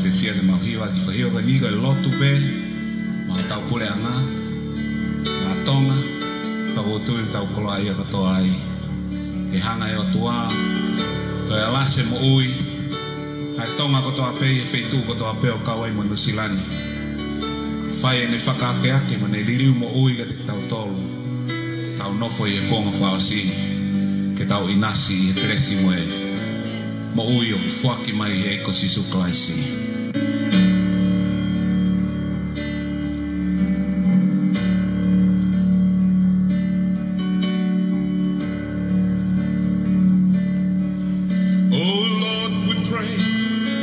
fefia de mauhiwa ki whahio ka niga e lotu pe ma tau pule anga ma tonga kawotu i tau koloa ia katoa ai e hanga e o tua to e alase mo ui hai tonga katoa pe e feitu katoa pe o kawai mo nusilani whai e ne whakaake ake ma ne liriu mo ui ka te tau tolu tau nofo i e konga whaosi ke tau inasi i e kresi mo e mo ui o fuaki mai he eko sisu klaisi. Oh Lord, we pray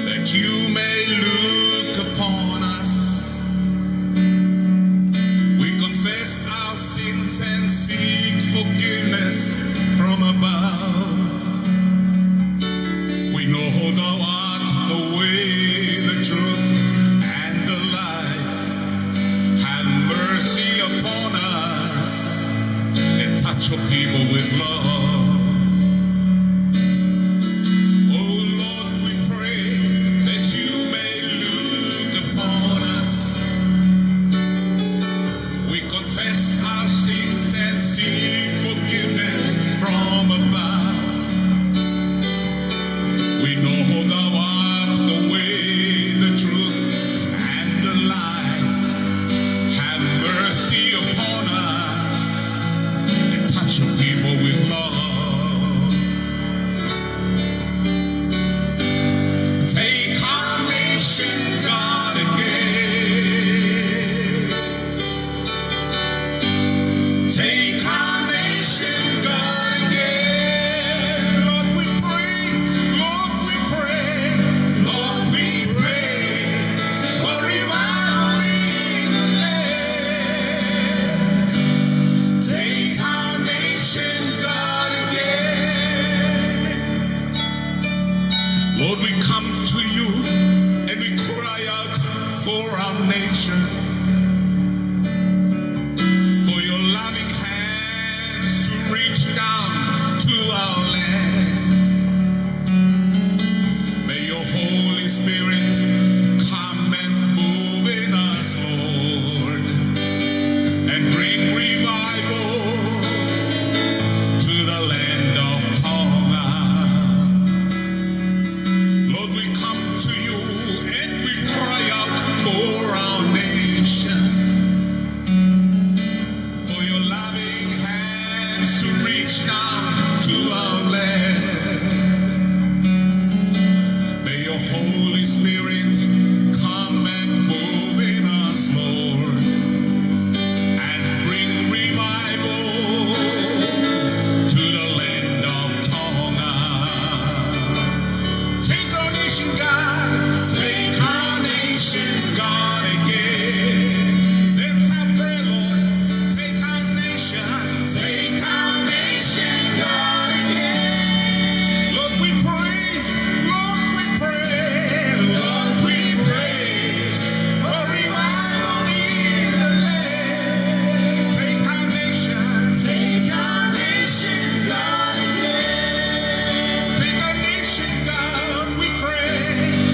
that you may look upon us. We confess our sins and seek forgiveness from above. We know thou art the way, the truth, and the life. Have mercy upon us and touch your people with love. Oh Lord, we pray that you may look upon us. We confess our sins and seek forgiveness from above. We know thou art the way, the truth, and the life. Have mercy upon us and touch your people with love. Take our nation, God, again. Take our nation, God, again. Lord, we pray. Lord, we pray. Lord, we pray for revival in the land. Take our nation, God, again. Lord, we come to you and we cry out for our nation. For your loving hands to reach down to our land. May your Holy Spirit come and move in us, Lord, and bring revival to the land of Tonga. Lord, we come to you and we cry out for our nation. For your loving hands to reach down to our land. May your Holy Spirit come and move in us, Lord, and bring revival to the land of Tonga. Take our nation, God. Take our nation, God, again. That's our prayer, Lord. Take our nation. Take our nation, God, again. Lord, we pray. Lord, we pray. Lord, we pray for revival in the land. Take our nation. Take our nation, God, again. Take our nation, God, we pray.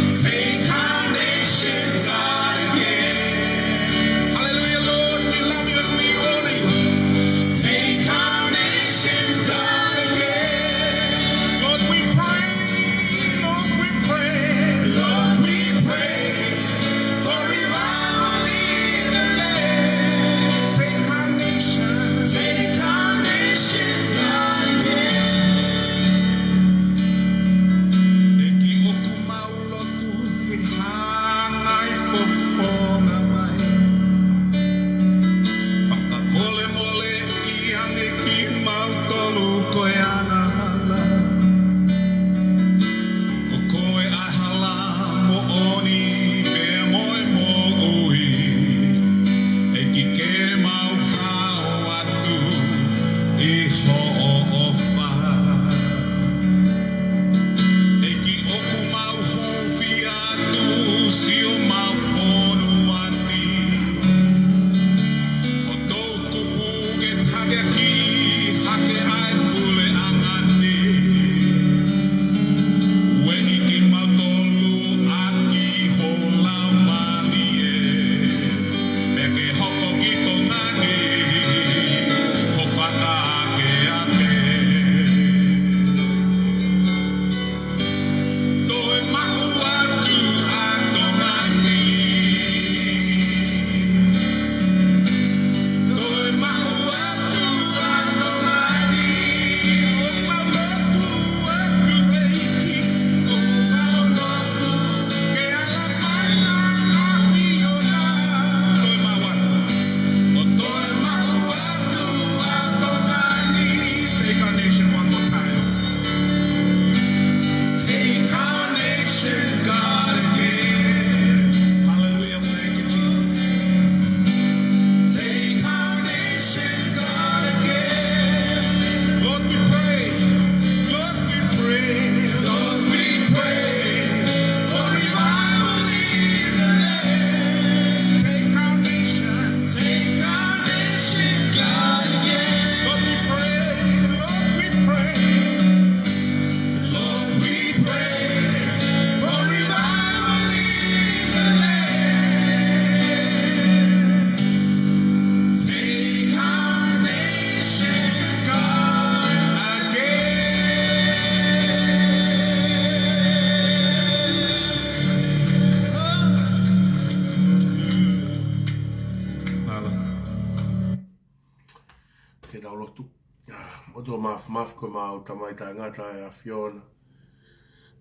to maf ko mau tamai ta ngata e a Fiona.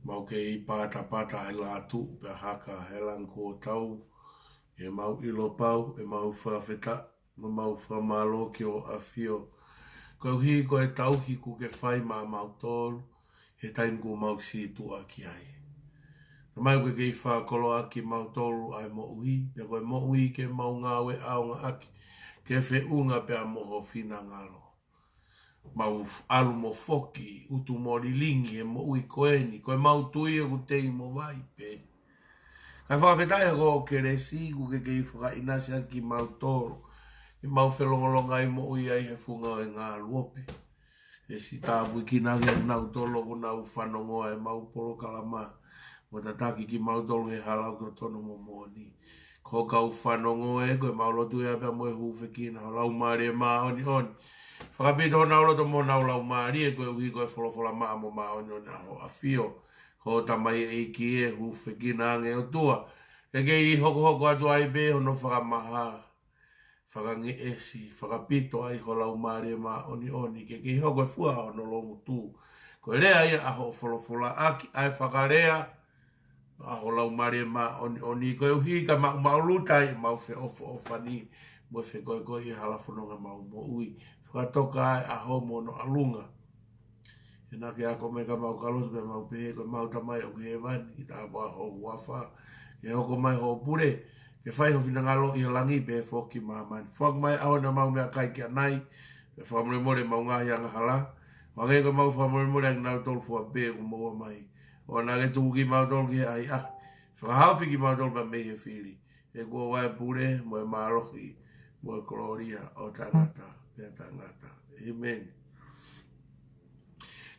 Mau ke I pata e la tu pe haka he lang ko tau. E mau ilo pau, e mau whawheta, mau whamalo ki o a Fio. Ko hi ko e tau hiku ke whai mau tolu, he taim ko mau si tua ki ai. Na mai koe kei whakolo aki mau tolu ai mo ui, pe koe mo ui ke mau ngawe aonga aki, ke whe unga pe a moho fina ngalo. Mau alu mo foki, utu mori lingi e mo ui koeni, koe mau tui e ku tei mo vai pe. Kai whawhetai ko ke resi ku ke kei whaka inasi aki mau tolu, e mau whelongolonga i mo ui ai he funga e ngā luope. E si tāpui ki nage nau tolo ku nau whanongoa e mau polo kalama. Mo tataki ki mau tolu he halau ko tono mo moni. Ko kau whanongoa e koe mau lotu e apea mo e huwhe ki na lau maari e maa oni oni. Whakapito nau loto mo nau lau maari e koe uhi koe wholofola maa mo maa oni oni aho a Fio. Ko tamai e ki e huwhe ki na ange o tua. E kei I hoko atu ai be hono whakamaha. Whakange esi, whakapito ai ho lau maari e maa oni oni. Ke kei hoko e fua ono longu tu. Koe rea ia aho wholofola aki ai whakarea. Aho lau maari e maa oni oni. Koe uhi ka mau lutai mau whe ofani. Mo whe koe I halafononga mau mo ui. Whakatoka ai aho mo no alunga. E nā ke ako me ka mau kalotu me mau pehe koe mau tamai o ke he wani. Ki tā kua ho wafa. E hoko mai ho pure. Ke whai ho whina ngalo I langi pe whoki mahamani. Whak mai au na mau mea kai kia nai. Pe whamore more mau ngahi anga hala. Wangai koe mau whamore more ang nau tolu fua pe ku maua mai. O nā ke tuku ki mau tolu ki ai ah. Whakahawhi ki mau tolu pa me he whiri. E kua wai pure mo e maalohi. Mo e koloria o tangata. Pea tangata. Amen.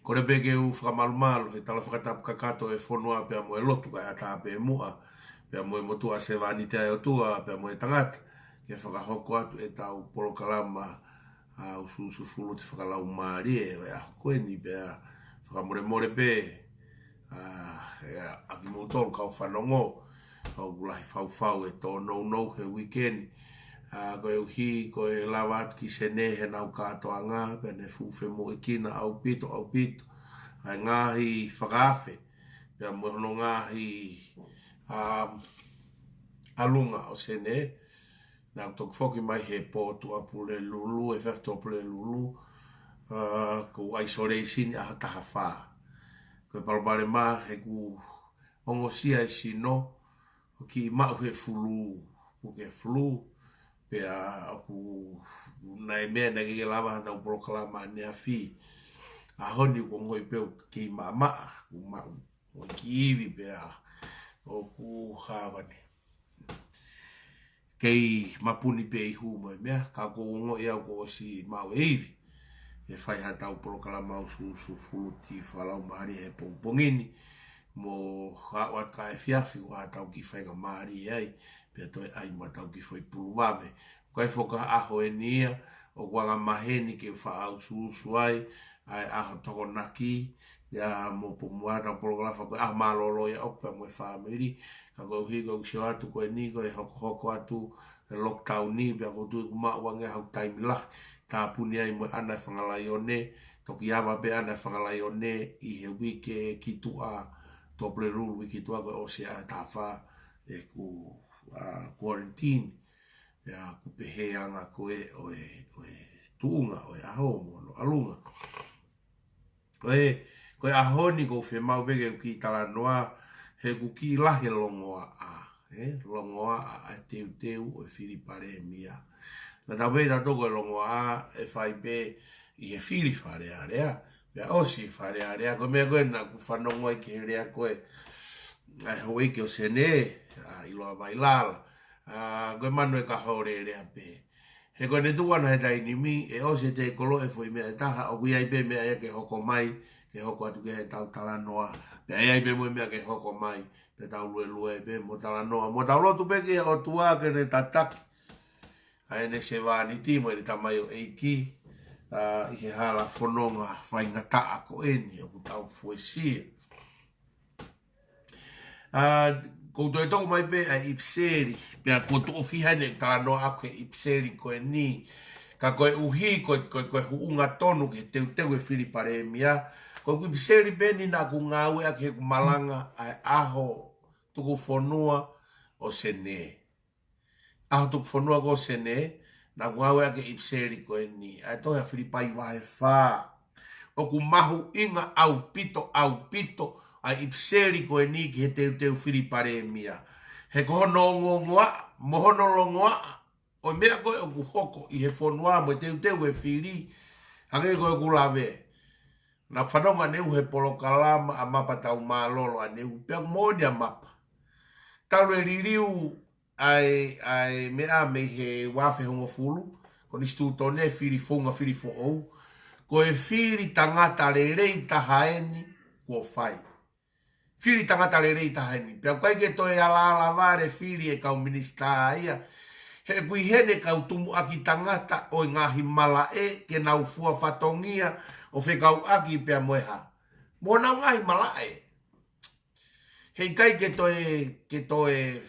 Kore peke u whakamalumalo, he tala whakatapu kakato e whonua pea mo e lotu kai ata pe mua, pea mo e motua se wani te ai o tua, pea mo e tangata, ke whakahoko atu e tau polokalama a ususu fulu te whakalau maari e a koeni pea whakamore more pe, a ki motolu kau whanongo, au gulahi whau e tō nou he weekend, koe uhi, koe lawa atu ki sene he nau katoa ngā, pe ne fuwhe mo e kina au pito, ai ngāhi whakawhe, pea mo hono ngāhi alunga o sene, nau tok whoki mai he pōtu apule lulu, e whefto apule lulu, ko isolation a taha whā. Koe palopare mā, he ku ongosia e sino, ki mau he fulu, ke flu, pea aku nai mea na ke lava hata upolo kalama nea fi a honi ko ngoi peo ki mama ku mau o ki iwi pea o ku hawani kei mapuni pe ihu mo mea ka ko ngoi au ko si mau iwi e whai hata upolo kalama usu fuluti whalau mahari he pongpongini mo hawat ka e fiafi o hatau ki whai ka mahari ai pea toi ai matau ki whai puluwawe. Koe whoka aho e nia, o wanga maheni ke whaau suai, ai aho toko naki, ya mo pumuata pologlafa koe ah malolo ya opa mo e whamiri, ka koe uhi koe usio atu koe ni koe hoko atu e lockdown ni, pea koe tui kuma wange hau taimilah, ka puni ai mo ana e whangalai o ne, toki awa pe ana e whangalai o ne, I he wike ki tua, tople rulu wiki tua koe o se a tawha, e ku quarantine ya ku pehe anga koe o tuunga o aho mo alunga koe aho ni ko fe mau bege ki tala noa he ku ki lahe longoa longoa a teu o Filipare mia na tawe da toko longoa e fai pe I he fili fare area ya osi fare area ko me koe na ku whanongo I ke rea koe ai hoi ke o sene I loa mailala koe manu e ka hore rea pe he koe ne tuana he tai nimi e o se te kolo e foi mea e taha o kui ai pe mea e ke hoko mai ke hoko atu ke he tau talanoa pe ai pe mo mea ke hoko mai pe tau lue pe mo talanoa mo tau lotu pe ke o tua ke ne tataki ai ne se wani timo e tamai o eiki I he hala whanonga whaingata ako eni o tau fuesia ko to to mai pe a ipseri pe ko to fi hane ta no a ko ipseri ko ni Ka koe uhi, koe huunga tonu ke teu e Filipare mia. Koe kui piseri beni na ku ngawe a ke malanga ai aho tuku fonua o sene. Aho tuku fonua ko sene, na ku ngawe a ke ipseri koe ni. Ai tohe a Filipai wahe wha. O ku mahu inga au pito, ai ipseri koe ni ki he teu Filipare mia. He kohono ngongoa, mohono longoa, o mea koe o ku hoko i he fonua mo teu e Fili, hange koe ku lawe. Na whanonga neu he polokalama a mapa tau malolo a neu, pia mōni a mapa. Tau e ririu ai mea me he wafe hongo fulu, ko nistu tone Fili fonga Fili fo ou, ko e Fili tangata le rei tahaeni kua whai. Fili tangata le rei tahaeni. Pia kai ke toi ala vare Fili e kau minista ia. He kui hene kau tumu aki tangata o ngahi mala e ke nau fua fatongia o fe kau aki pia moeha. Mo nau ngahi mala e. Hei kai ke toi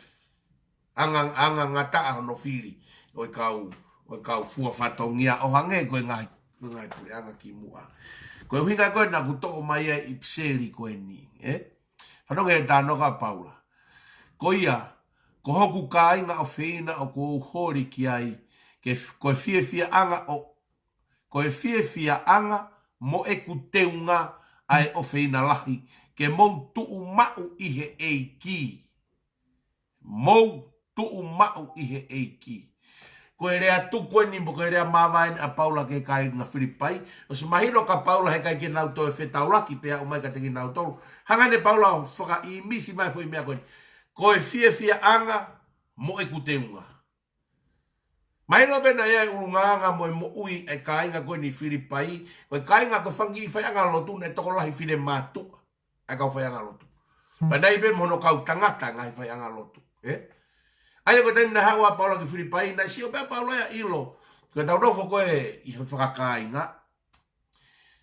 anga ngata no Fili o kau fua fatongia o hange koe ngahi anga ki mua. Koe hinga koe na kuto o mai e ipseri koe ni. Whanonga e tānoka Paula. Ko ia, ko hoku ka inga o whina o ko hori ki ai, koe fia anga mo e ku teunga ai o whina lahi, ke mou tuu mau ihe eiki. Mou tuu mau ihe eiki. Koe rea tukoe ni mo koe rea mawain a Paula ke kai nga Filipai. O se mahino ka Paula he kai ke nau to e whetaulaki pea o mai ka teki nau tolu. Hangane Paula o whaka i misi mai fo i mea koe. Koe fia anga mo e kuteunga. Mahino bena ia e urunganga mo e mo ui e kai nga koe ni Filipai. Koe kai nga koe whangi i whai anga lotu ne toko lahi whine mātu. E kau whai anga lotu. Panai be mono kau tangata ngai whai anga lotu. Aia ko tēmina hawa Paula ki Filipai, na si o pēr Paula ia ilo. Koe tau nofo koe i he whakakainga.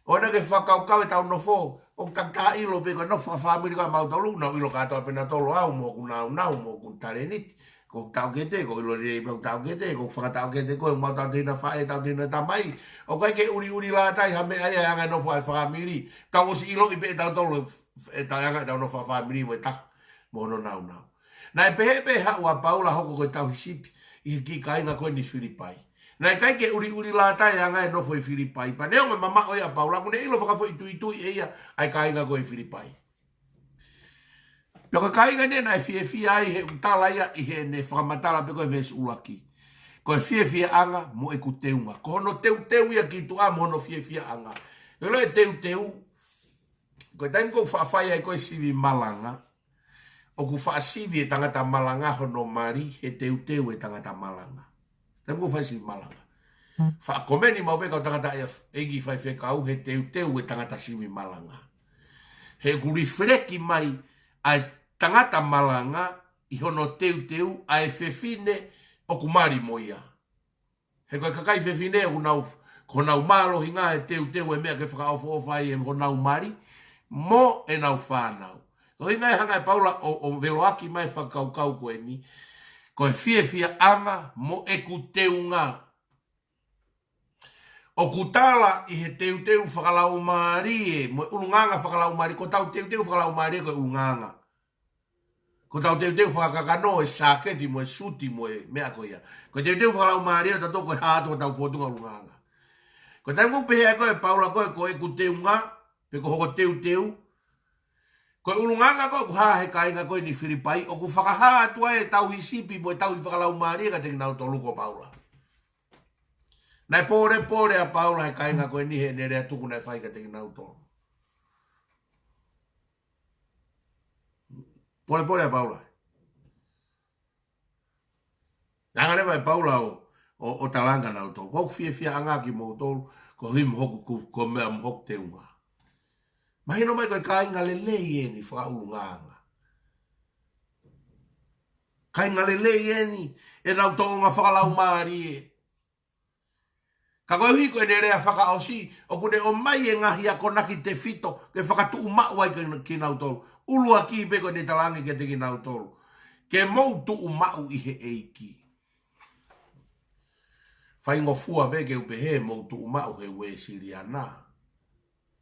O na ke whakaukau e tau nofo, o kaka ilo pe koe nofo whamiri koe mautaulu, na ilo katoa pena tolo au, mo ku nau, mo ku tare niti. Ko tau kete, ko ilo rei mau tau kete, ko whakatau kete koe, mau tau tēna whae, tau tēna tamai. O kai ke uri lātai, hame aia anga nofo ai whamiri. Tau osi ilo i pe tau tolo, e tau anga tau nofo whamiri, mo e tak, mo no nau. Na e pehe haua Paula hoko koe tau hisipi i ki kainga koe ni Filipai. Na e kai ke uri lātai anga e nofo i Filipai. Pa neo me mama oia Paula, kune ilo whakafo i tui eia ai kainga koe i Filipai. Pio ka kainga ne na e fie ai he utala ia i he ne whakamatala pe koe ves ulaki. Koe fie anga mo e ku teunga. Ko hono teu ia ki tu a mo hono fie anga. Elo e teu. Koe taim kou whaafai ai koe sivi malanga. O ku whaasivi e tangata malanga hono mari, he teu e tangata malanga. Taim ku whaasivi malanga. Whaakomeni mau peka o tangata egi whai whekau, he teu e tangata sivi malanga. He ku rifreki mai ai tangata malanga, i hono teu ai whewhine o ku mari moia. He koe kakai whewhine o nau malo hinga he teu e mea ke whakaofo ofai e honau mari, mo e nau whanau. Ko inga e hanga e Paula o veloaki mai whakaukau koe ni. Ko e fie anga mo e ku teunga. O ku tala i he teu whakalau maari e. Mo ulunganga whakalau maari. Ko tau teu whakalau maari e ko ulunganga. Ko tau teu whakakano e saketi mo e suti mo e mea ko ia. Ko teu whakalau maari e tato ko e hātua tau whotunga ulunganga. Ko tai mupehe e ko e Paula ko e ku teunga. Pe ko hoko teu. Koe ulunganga koe ku hahe kainga koe ni Filipai, o ku whakahaa tua e tau hisipi mo e tau i whakalau maari ka teki nau tolu ko Paula. Nai pore a Paula he kainga koe ni he nerea tuku nai whai ka teki nau tolu. Pore a Paula. Nanga rewa e Paula o talanga nau tolu. Koku fie anga ki mo tolu, ko him hoku ko mea mhoku te unga. Mahino mai koe kainga lelei e ni whakaulunganga. Kainga lelei e ni e nau toonga whakalau maari e. Ka koe hui koe nerea whakaosi o kune o mai e ngahi a konaki te fito ke whakatuu mau ai ki nau tolu. Ulua ki pe koe ne talangi ke te ki nau tolu. Ke mou tuu mau i he eiki. Fai ngofua be ke upe he mo tu uma o he we siriana.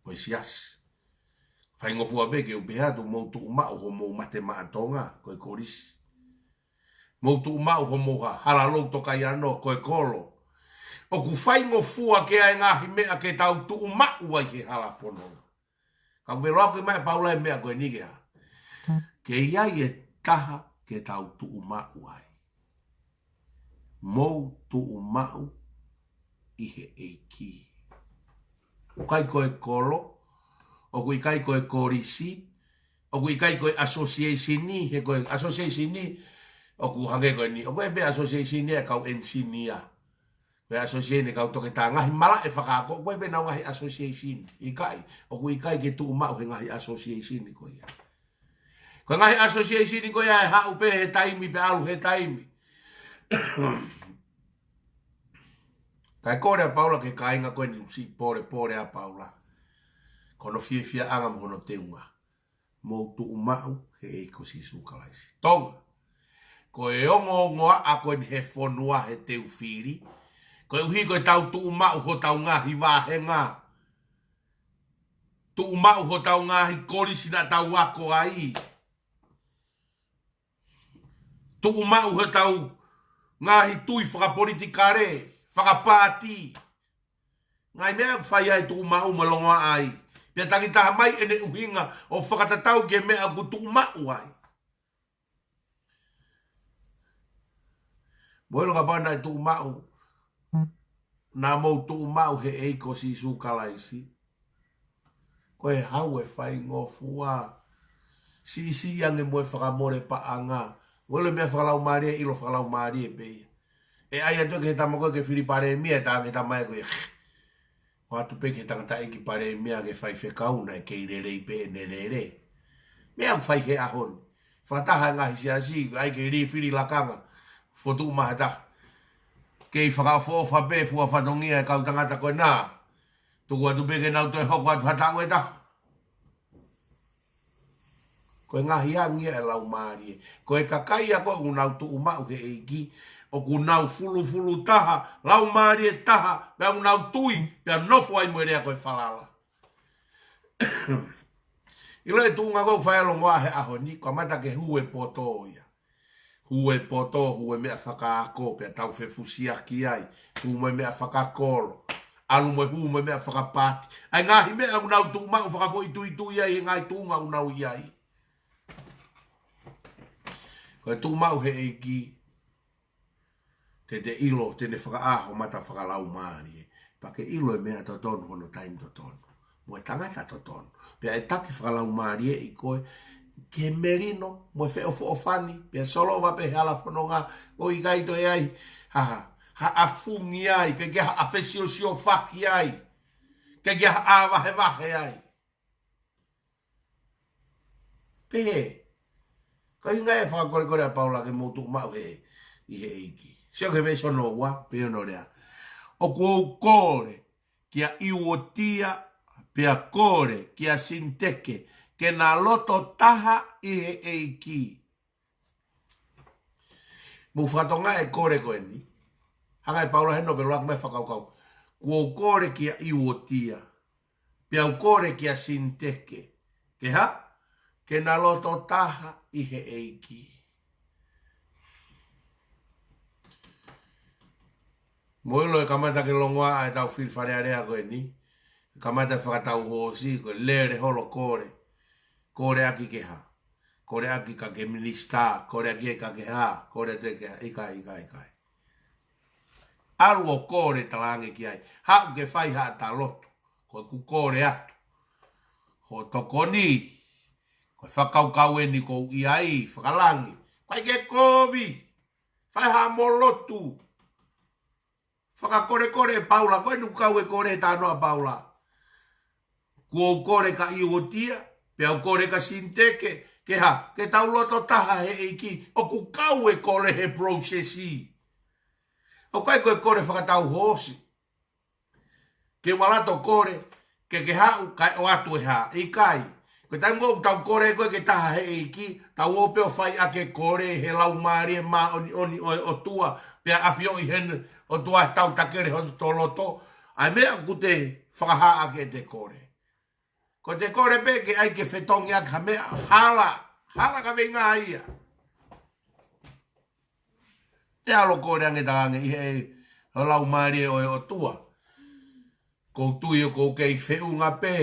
Koe sias. Fai ngofua be ke upe hatu mo tu uma o mo mate maatonga koe korisi. Mo tu uma o mo halalo toka yano koe kolo. O ku fai ngofua ke ai ngahi mea ke tau tu uma ua ke halafononga. Ka velo ke mai paula mea koe nigea. Ke ia e taha ke tau tu uma ua. Mo tu umau i he eiki. O kai koe kolo, o kui kai koe korisi, o kui kai koe association ni, he koe association ni, o ku hange koe ni, o koe be association ni e kau ensinia. Koe association ni kau toke tā ngahi mala e whakaako, o koe be nau ngahi association, i kai, o kui kai ke tu umau he ngahi association ni koe ia. Koe ngahi association ni koe ia e hau pe he taimi, pe alu he taimi. Kai kore a Paula ke kainga koe ni si pore a Paula. Kono fia anga mo kono teunga. Mo tu umau he e ko si sukalaisi. Tonga. Koe ongo ngoa a koe ni he fonua he teu firi. Koe uhi koe tau tu umau ho tau ngahi wahenga. Tu umau ho tau ngahi kori sina tau wako ai. Tu umau ho tau ngahi tui whakapolitikare. Whakapāti. Ngai mea whai ai tu umau malonga ai. Pia tangitaha mai ene uhinga o whakatatau ke mea ku tu umau ai. Moelo ka pana tu umau. Nā mou tu umau he eiko si sukalaisi. Koe hau e whai ngofua. Si ange moe whakamore paanga. Moelo mea whakalau maria ilo whakalau maria pei. E ai atu ke tamo ko ke fili pare mia ta ke tamai ko. O atu pe ke tangata e ki pare mia ke fai fe kauna e ke irere pe nerere. Mea fai he ahon. Fataha nga hisi asi ai ke ri fili lakanga. Fotu mahata. Ke faka fo fa pe fu fa dongia e kau tangata ko na. Tu ko atu pe ke na to e hoko atu hata ko ta. Ko nga hiangi e lau mari. Ko e kakai ko una tu uma ke eiki. O ku nau fulu taha, lau maari e taha, pea nau tui, pea nofo ai moerea koe whalala. Ilo e tūnga kou whaelongo ahe aho ni, kua mata ke hue poto ia. Hue poto, hue mea whakaako, pea tau whewhusia ki ai, hue mea whakakolo, alu moe hue mea whakapati. Ai ngahi mea unau tūmau whakafo i tui ai, ngai tūnga unau iai. Koe tūmau he eiki, te ilo, te ne whakaaho mata whakalau maari. Pake ilo e mea totonu hono taim totonu. Moe tangata totonu. Pea e taki whakalau maari e i koe, ke merino, moe wheo ofani, pea solo wape hala whanonga, o i gaito e ai, ha afungi ai, ke ha afesio sio whaki ai, ke ha wahe ai. Pehe, ka inga e whakakore a Paula ke motu mau he, i he iki. Sio ke veso no wa, peo no rea. O kuo kore, kia iuotia, pia kore, kia sinteke, ke na loto taha i he eiki. Mu whatonga e kore koe ni. Hanga e Paula heno velo ak me whakaukau. Kuo kore kia iuotia, pia kore kia sinteke, ke ha? Ke na loto taha i he eiki. Moilo e kamata ke longoa e tau whil wharearea koe ni. Kamata whakatau hosi koe lere holo kore. Kore aki ke ha. Kore aki ka ke minista. Kore aki e ka ke ha. Kore te ke ha. Ikai. Alu o kore talange ki ai. Ha ke whai ha ta loto. Koe ku kore atu. Ho tokoni. Koe whakaukau e ni kou iai. Whakalangi. Koe ke kovi. Whai ha molotu. Whakakore Paula, koe nukau e kore tānoa Paula. Kua kore ka iugotia, pea kore ka sinteke, ke ha, ke tau loto taha he eiki, o ku kau e kore he processi. O kai koe kore whakatau hosi. Ke walato kore, ke hau, kai o atu e ha, i kai. Koe tai ngō tau kore koe ke taha he eiki, tau opeo whai ake kore he lau maari e ma oni o tua, pea awhio i hene, o tua tau takere ho to loto ai mea ku te whakahaa ke te kore. Ko te kore pe ke ai ke whetongi a ka mea hala ka venga ia. Te alo kore ange tange i he o lau maari o e o tua. Ko tui o ko kei whiunga pe.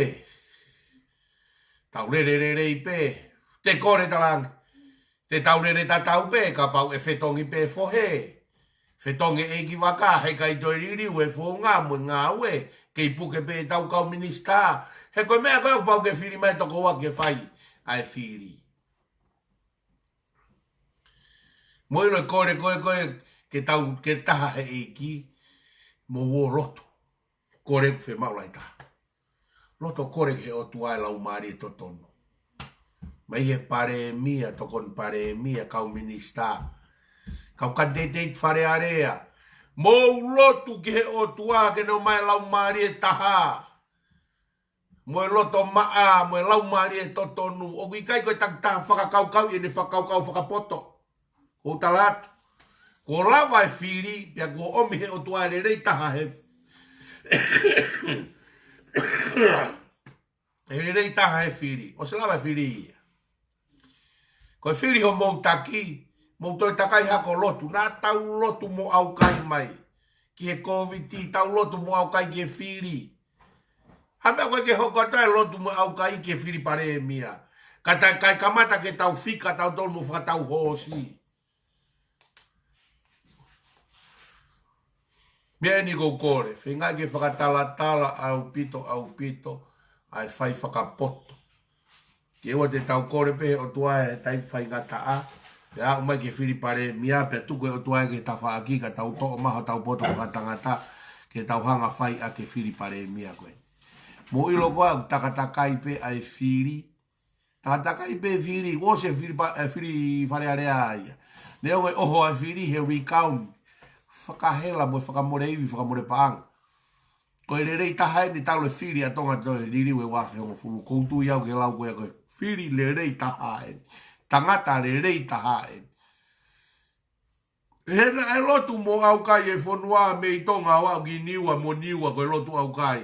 Tau re i pe. Te kore talang. Te tau re tatau pe ka pau e whetongi pe fohe. Whetongi e ki waka he kai toi ririu e whiunga mo ngā ue. Kei puke pe tau kau minista. He koe mea koe pau ke whiri mai toko wa ke whai. Ai whiri. Moiro e kore koe ke tau ke taha he eiki. Mo wo roto. Kore whe maulai taha. Roto kore ke o tuai lau maari e totonu. Mai he pare mia, tokon pare mia, kau minista. Kau kandeteit whare area. Mou lotu ke he o tua ke no mai lau maari e taha. Moe loto maa, moe lau maari e totonu. O kui kai koe taktaha whakakau-kau i ne whakakau-kau whakapoto. Ko talatu. Ko lawa e whiri, pia ko omi he o tua e rei taha he. E rei taha he whiri. O se lawa e whiri ia. Ko e whiri ho mou taki, mou toi takai hako lotu. Nā tau lotu mo au kai mai. Ki he COVID, tau lotu mo au kai ki e whiri. Hamea koe ke hoko atoe lotu mo au kai ki e whiri pare e mia. Kai kamata ke tau whika, tau tolu mo whakatau hoosi. Mea ni kou kore, whengai ke whakatala au pito, ai whai whakapoto. Ke ua te tau kore pe o tuae tai whai ngata a. Pe a umai ke whiri pare mia, pe tuku o tuae ke tawha aki, ka tau to'o maha tau poto whakatangata, ke tau hanga whai a ke whiri pare mia koe. Mo ilo koa takatakai pe ai whiri. Takatakai pe whiri, o se whiri whare area aia. Ne oe oho ai whiri he recount. Whakahela mo whakamore iwi, whakamore paanga. Ko e rei tahai ni tau le whiri a tonga toi ririu e wafe hongo fulu. Koutu iau ke lau koe koe. Whiri le rei tahai. Tangata le rei tahai. Hena e lotu mo au kai e whonua me i tonga au ki niua mo niua koe lotu au kai.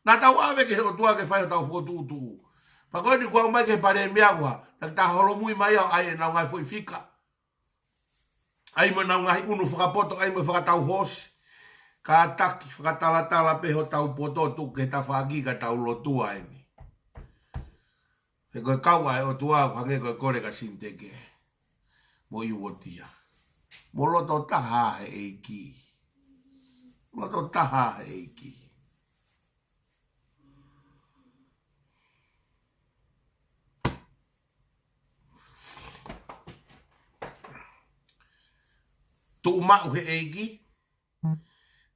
Nā tau awe ke o tua ke whai o tau whotutu. Pakoi ni kua umai ke pare meawa. Tak ta holomui mai au ai e nau ngai fwoi fika. Ai mo nau ngai unu whakapoto, ai mo whakatau hosi. Ka taki whakatalatala pe ho tau poto tu ke ta whaki ka tau lotua e ni. He koe kaua e o tua hange koe kore ka sinteke. Mo i wotia. Mo loto taha he eiki. Loto taha he eiki. Tu mau he eiki.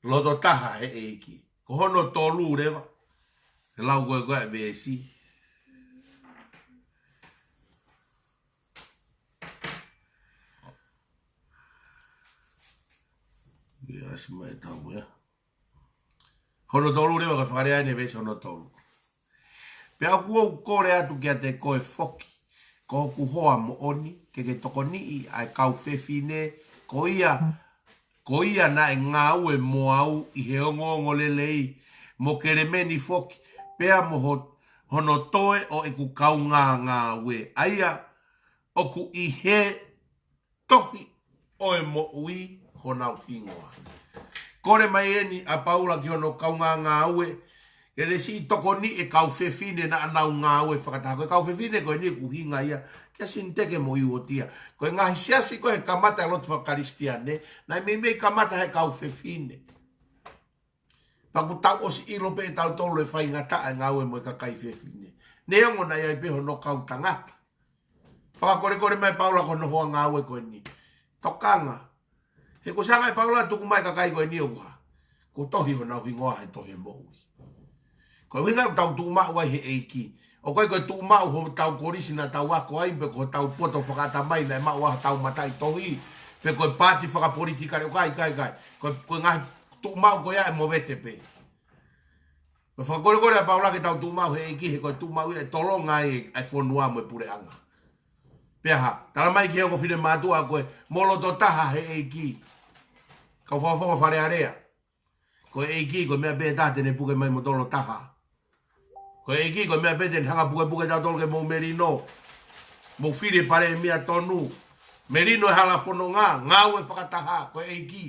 Loto taha he eiki. Ko hono tolu rewa. He lau koe koe vesi. Asi mai tau ya. Hono tolu rewa koe whakarea ne vesi hono tolu. Pea kua kore atu kia te koe foki. Ko ku hoa mo oni. Ke toko nii ai kau whewhine. Ko ia na e ngā ue mo au i he ongo lelei mo kere meni foki. Pea mo hono toe o e ku kau ngā ue. Aia o ku i he tohi o e mo ui honau hingoa. Kore mai eni a paula ki hono kau ngā ue. Kere si toko ni e kau whewhine na anau ngā ue whakatako. E kau whewhine koe ni ku hinga ia. Kia sinteke mo iwotia. Koe ngahi siasi koe kamata e lotu whakaristiane. Nai mei kamata he kau whewhine. Paku tau osi ilo pe tau tolo e whai ngata e ngau e mo e kakai whewhine. Neongo na iai peho no kau tangata. Whakakore mai paula kono hoa ngau e koe ni. Tokanga. He ko sanga e paula tuku mai kakai koe ni o kwa. Ko tohi ho nau hingoa he tohi mo ui. Koe winga tau tu maa wai he eiki. O koe koe tu mau ho tau korisi na tau wako ai pe ko tau poto whakata mai na mau waha tau matai tohi. Pe koe pati whakapolitika reo kai. Koe ngahi tu mau koe e movete pe. Koe whakakore a paula ke tau tu mau he eiki he koe tu mau e tolonga e whonua mo e pure anga. Pe ha, tala mai ki heo ko whine mātua koe molo to taha he eiki. Kau whawhonga whare area. Ko e ki ko mea be tate ne puke mai mo tolo taha. Ko e ki ko mea be te hanga puke tau tolo ke mo merino. Mo whire pare mea tonu. Merino e hala whono ngau e whakataha. Ko e ki.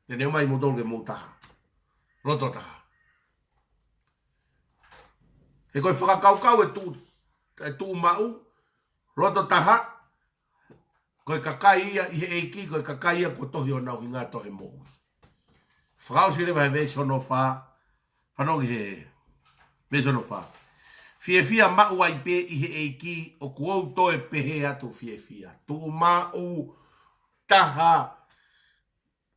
Tene mai mo tolo ke mo taha. Roto taha. E koe whakakaukau e tū mau. Roto taha. Koe kakai ia i he eiki. Koe kakai ia ko tohi o nau hi ngā tohe moui. Whakau sire vai vei sono wha. Whanongi he. Vei sono wha. Fia mau ai pe i he eiki. O kuou toe pehe atu fia. Tū mau taha.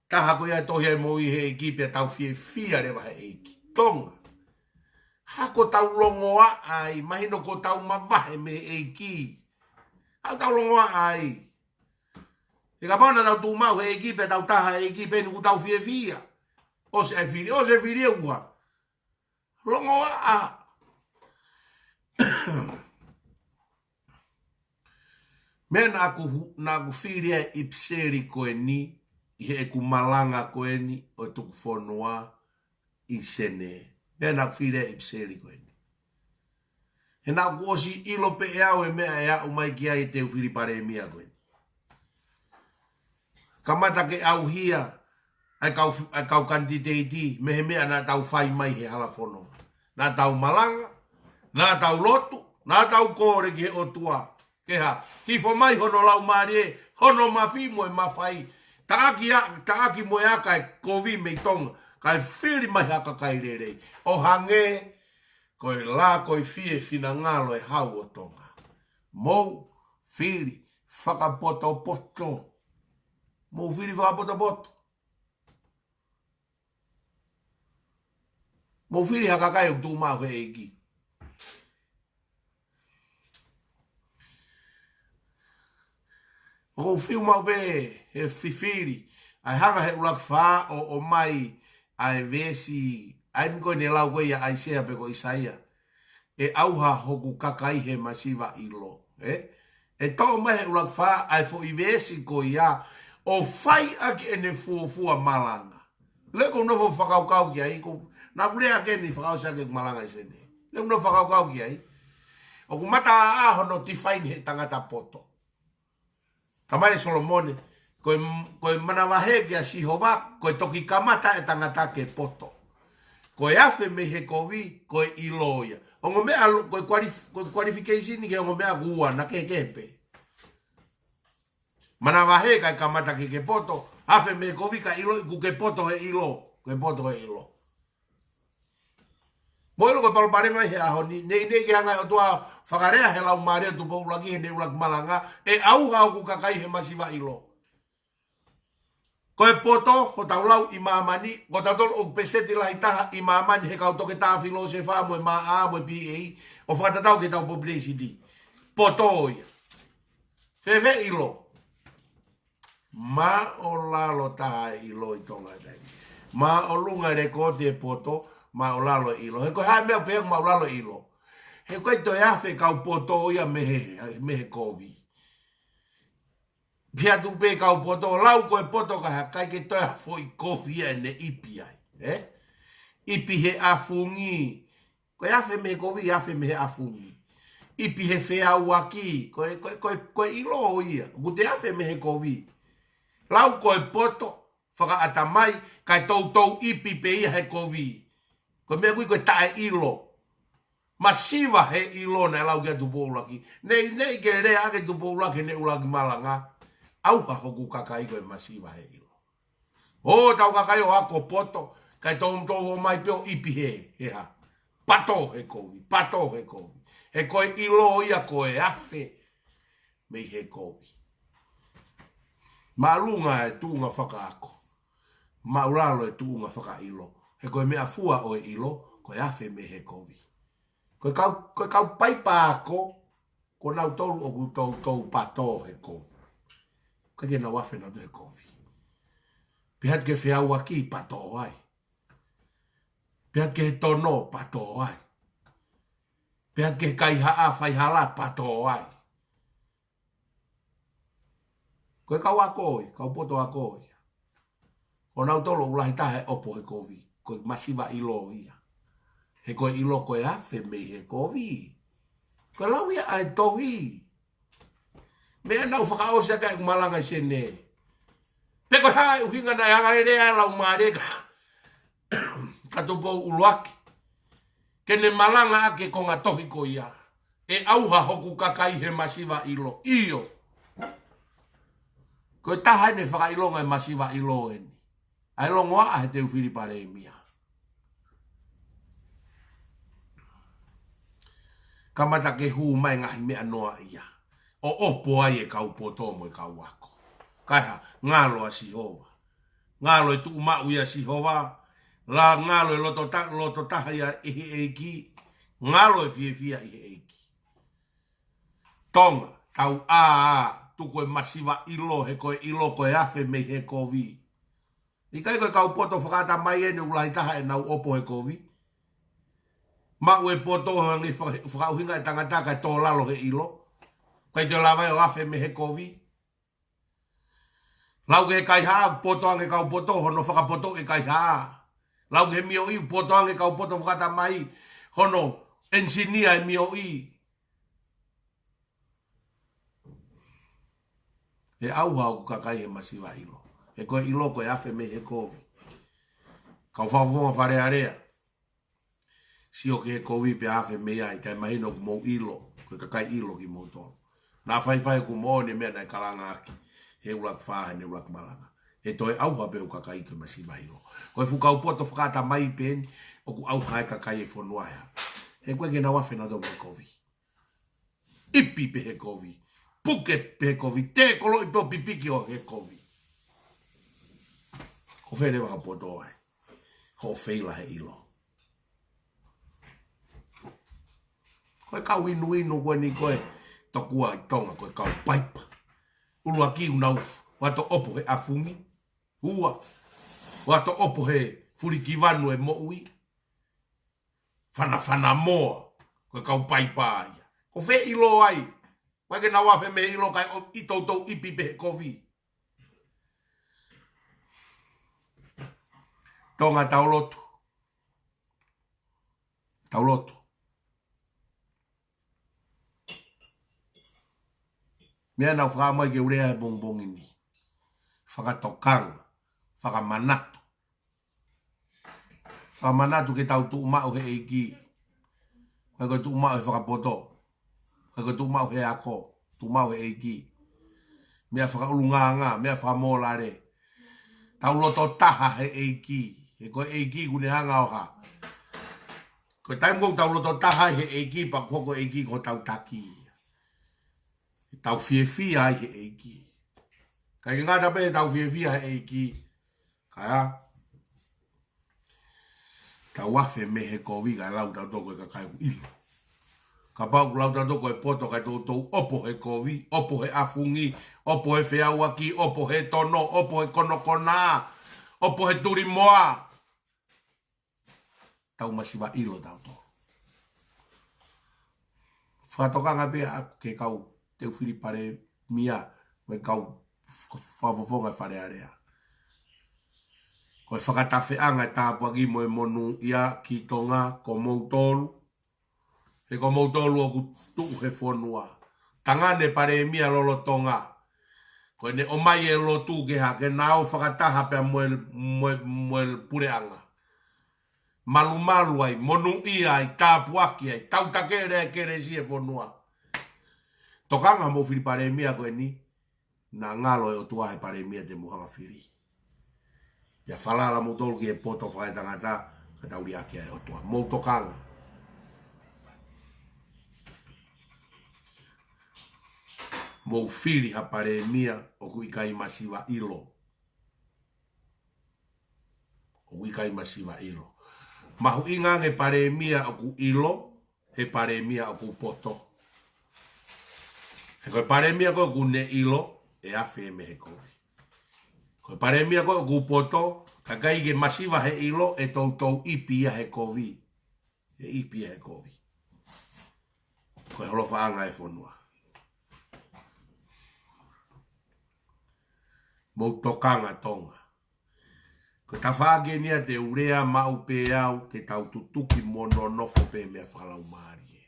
Taha koe ai tohi ai moui he eiki. Pea tau fia rewa he eiki. Tonga. Hako tau longoa ai. Mahino ko tau mawahe me eiki. Hau tau longoa ai. E ka pauna tau tū mau he eiki. Pea tau taha he eiki. Pea nuku tau fia. O se whiri e ua. Longoa a. Mea nā ku whiri e ipseri koe ni. I he ku malanga koe ni. O tuku whonua. I sene. Mea nā ku whiri e ipseri koe ni. He nā ku osi ilo pe e au e mea e au mai ki ai te whiri pare e mia koe ni. Kamata ke au hia. Ai kau kandidati mehe mea nā tau whai mai he hala whono. Nā tau malanga, nā tau lotu, nā tau kore ki he otua. Ke ha, tifo mai hono lau marie, hono mawhi moe mawhai. Taaki moe aka e kovi mei tonga, kai whiri mai haka kai rerei. O hange, koe la koe fie fina ngalo e hau o tonga. Mou, whiri, whakapoto poto. Mou whiri whakapoto poto. Mo whiri haka kai o tū mau he eiki. O whiu mau be he whiwhiri. Ai hanga he ulak wha o mai ai vesi. Ai miko ne lau koe ia ai sea pe ko Isaia. E auha hoku kakai he masiva ilo. E tau mai he ulak wha ai fo i vesi ko ia. O whai aki ene fuafua malanga. Leko nofo whakaukau ki ai ko. Nā kulea keni whakau sake malanga i sene. Leu no whakau ki ai. O ku mata a hono ti whaini he tangata poto. Tamai Solomone. Koe manawahe ki a Sihova. Koe toki kamata e tangata ke poto. Koe afe me he kovi. Koe iloia. Ongo mea koe qualification ke ongo mea kua na ke kepe. Manawahe kai kamata ke poto. Afe me kovi ka ilo. Ku ke poto he ilo. Ke poto he ilo. Moilo ko palpare mai he aho ni nei ki hanga o tua whakarea he lau maria tu pou laki he ne ulak malanga e au hau ku kakai he masiva ilo. Ko e poto ko tau lau i maamani ko tau tolo o peseti lai taha i maamani he kau toke taha filosefa mo e maa mo e PA o whakatatau ke tau population di. Poto ia. Fefe ilo. Ma o lalo taha ilo i tonga dai. Ma o lunga rekote e poto. Ma o lalo ilo. He koe hae mea peang ma o lalo ilo. He koe toi awhi kau poto ia mehe kovi. Pia tu pe kau poto. Lau koe poto ka ha kai ke toi awhi kovi ia ne ipi ai. Ipi he afungi. Koe awhi mehe kovi, awhi mehe afungi. Ipi he whea uaki. Koe ilo ia. Kute awhi mehe kovi. Lau koe poto. Whaka atamai. Kai tau ipi pe ia he kovi. Ko mea kui koe tae ilo. Masiva he ilo na lau kia tupo ulaki. Nei ke rea ake tupo ulaki ne ulaki malanga. Auha hoku kakai koe masiva he ilo. O tau kakai o ako poto. Kai tau o mai peo ipi he. Heha. Pato he kovi. Pato he kovi. He koe ilo ia koe afe. Mei he kovi. Maalunga e tuunga whakaako. Mauralo e tuunga whakailo. He koe mea fua o e ilo, koe afe me he kovi. Koe kau paipa ako, ko nau tolu o kou pato he kovi. Koe ke nau afe nau he kovi. Pihat ke whiau aki pato ai. Pihat ke tono pato ai. Pihat ke kai haa whai hala pato ai. Koe kau akoi, kau poto akoi. O nau tolo ulahi tahe opo he kovi. Koe masiva ilo ia. He koe ilo koe afe mei he kovi. Koe lau ia ai tohi. Mea nau whakaosia kai kumalanga sene. Te koe hai uhinga na yanga rea lau maareka. Katupo uluaki. Kene malanga ake ko ngā tohi ko ia. E auha hoku kakai he masiva ilo. Iyo. Koe taha ne whakailonga e masiva ilo eni. Ai longoa a he te uwhiri pare e mia. Kamata ke hu mai ngahi mea noa ia. O opo ai e kau potomo e kau wako. Kaiha, ngalo a Sihova. Ngalo e tu umau ia Sihova. La ngalo e loto taha ia ihe eiki. Ngalo e fia ihe eiki. Tonga, tau tu koe masiva ilo, he koe ilo koe afe me he kovi. I kai koe kau poto whakata mai ene ulai taha e nau opo he kovi. Mau e poto hangi whakauhinga e tangataka e tō lalo he ilo. Kai te lawai o afe me he kovi. Lau ke kai haa poto ange kau poto hono whakapoto e kai haa. Lau ke mio i poto ange kau poto whakata mai hono engineer e mio i. E au hau kakai he masiva ilo. E koe ilo koe afe me he kovi. Kau whawonga whare area. Sio ke he kovi pe afe me ai. Kai mahino ku mou ilo. Koe kakai ilo ki mou tolo. Nā whaiwhai ku mou ne mea nai kalanga aki. He ulak whahe ne ulak malanga. E toi au hape u kakai koe masiva ilo. Koe fukau poto whakata mai pen. O ku au hae kakai e whonuaia. He koe ke na wafe na do me kovi. Ipi pe he kovi. Puke pe kovi, te kolo i po pipiki o he kovi. Ko where waka poto ai. Ko wheila he ilo. Koe kau inu koe ni koe tokua i tonga koe kau paipa. Ulua ki unau wato opo he afungi. Ua. Wato opo he furikiwanu e moui. Whana moa. Koe kau paipa ai. Ko whe ilo ai. Wake na wafe me ilo kai i tautou ipi pe kovi. Tonga taulotu. Taulotu. Mea nau whakamai ke urea e bongbong ini. Whakatokanga. Whakamanatu. Whakamanatu ke tau tu umau he eiki. Wake tu umau he whakapoto. Kaka tu mau he ako, tu mau he eiki. Mea whakaulunganga, mea whakamolare. Tau loto taha he eiki. He koe eiki kune hanga oha. Koe taim kou tau loto taha he eiki, pa koko eiki ko tau taki. Tau fia he eiki. Kai ngata pe tau fia he eiki. Kaya. Tau wafe me he kovi kai lau tau toko e kakai ku ilu. Ka pau lau tato koe poto kai tōtou opo he kovi, opo he afungi, opo he whiauaki, opo he tono, opo he konokona, opo he turimoa. Tau masiva ilo tau tō. Whakatokanga pia aku ke kau teu whiri pare mia, me kau whafofonga whare area. Koe whakatawheanga e tāpuagi mo e monu ia ki tonga ko mou tolu. He ko mou tolu o ku tuu he whonua. Tangane pare mia lolo tonga. Koe ne o mai e lo tu ke ha, ke nao whakataha pia moel pureanga. Malu ai, monu ia ai, tāpuaki ai, tautakere kere si e whonua. Tokanga mo whiri pare mia koe ni, na ngalo e o tua he pare mia te muhanga whiri. Ia whalala mo tolu ki e poto whae tangata, ka tauri aki ai o tua. Mou tokanga. Mou whiri ha pare mia o ku ikai masiva ilo. O ku ikai masiva ilo. Mahu inga nge pare mia o ku ilo, he pare mia o ku poto. He koe pare mia ko ku ne ilo, e afe me he kovi. Koe pare mia ko ku poto, kakai ke masiva he ilo, e tautou ipi he kovi. E ipi he kovi. Koe holofa anga e whonua. Mou tokanga tonga. Ko ta whaage nia te urea mau pe au ke tau tutuki mono nofo pe mea whalau maari.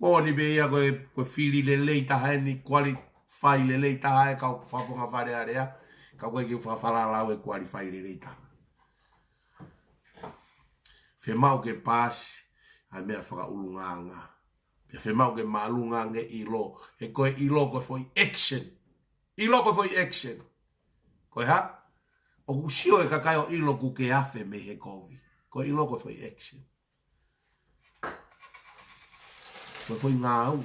Mo ni be ia koe whiri le lei taha ni kuali whai le lei taha e kau whaponga whare area. Kau koe ki whawhala lau e kuali whai le lei taha. Whe mau ke pāsi ai mea whakaulunganga. Whe mau ke maalungange ilo. E koe ilo koe foi action. Ilo koe foi action. Koe ha? O usio e kakai o ilo ku ke afe me he kovi. Ko ilo ko foi action. Ko foi ngau.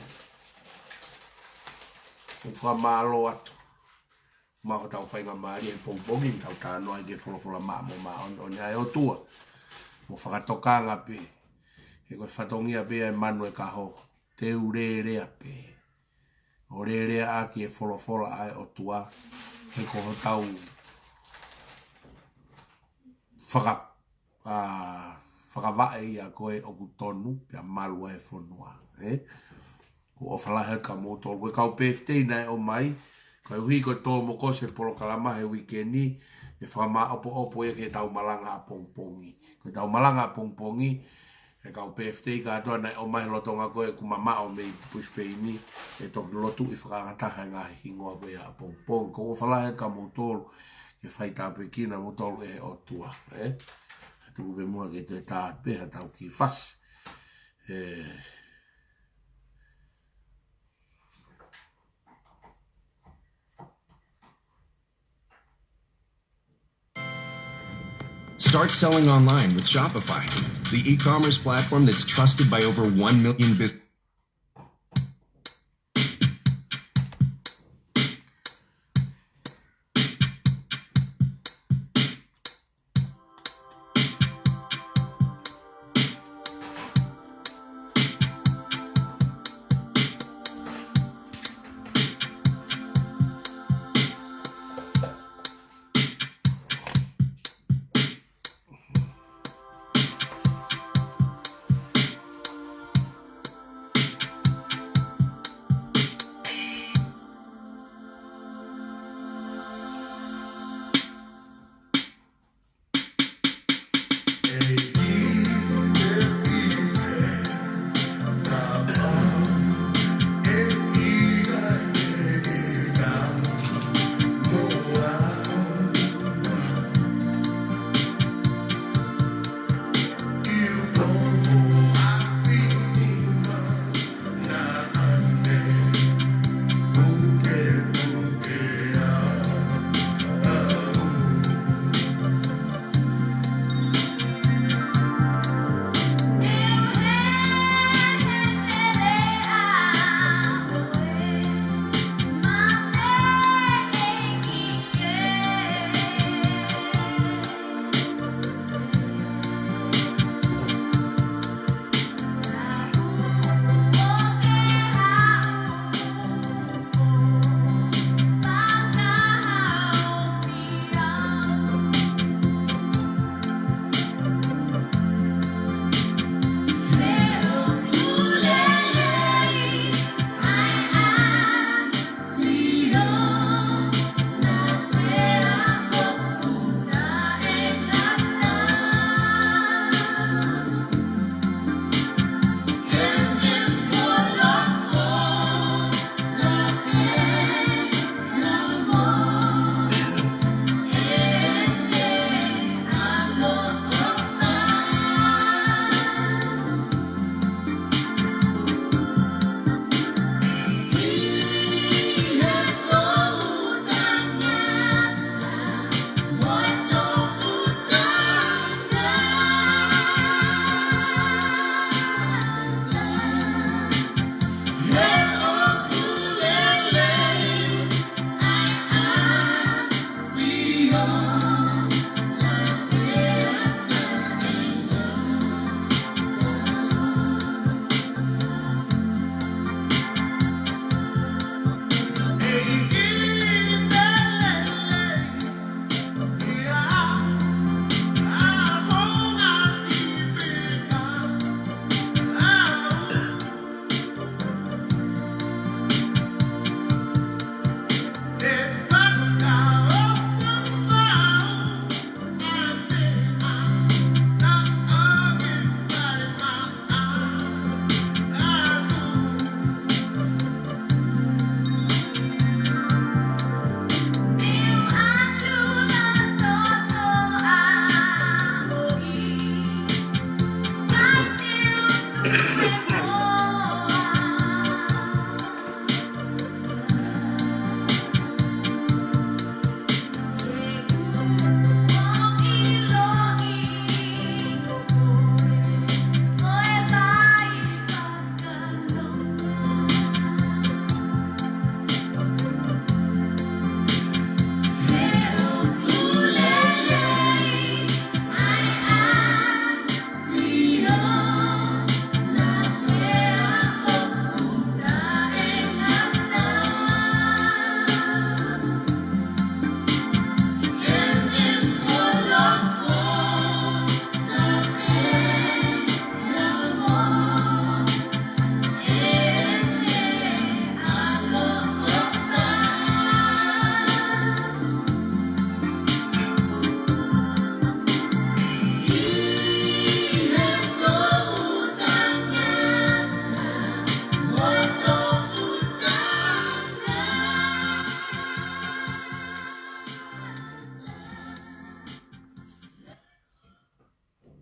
O fa malo atu. Ma ko tau fai nga mari e pongpongi tau tano ai ke folofola mamo ma on ai o tua. Mo whakatokanga pe. E koe whatongia pe e manu e kaho. Te urerea pe. O rerea a ki e folofola ai o tua. He ko tau whakavae ia koe o kutonu pia malua e whonua. Ko o whalahe ka mōtoro. Koe kau PFT nei o mai. Koe hui koe tō moko se polo kalama he wikendi. E whakama opo e ke tau malanga a pongpongi. Koe tau malanga a pongpongi. E kau PFT ka atoa nei o mai lotonga koe kumama o mei puspeini. E tok lotu i whakangataha ngā hingoa koe a pongpongi. Ko o whalahe ka mōtoro. Ke whai tāpe kina mo tolu e o tua. Tuku pe mua ke te tāpe ha tau ki whas. Start selling online with Shopify, the e-commerce platform that's trusted by over 1 million businesses.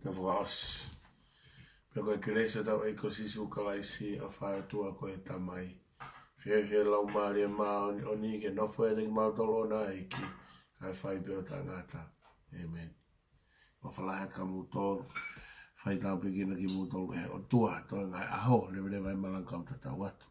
te whaos. Pea koe keresa tau e ko sisu kalaisi a whaetua koe tamai. Whia lau maari e maa oni ke nofo e teki mautolo na eiki. Kai whai peo tangata. Amen. Whalahe ka mūtoro. Whai tau pekina ki mūtoro e o tua. Toi ngai aho, lewe vai malangkau tatau atu.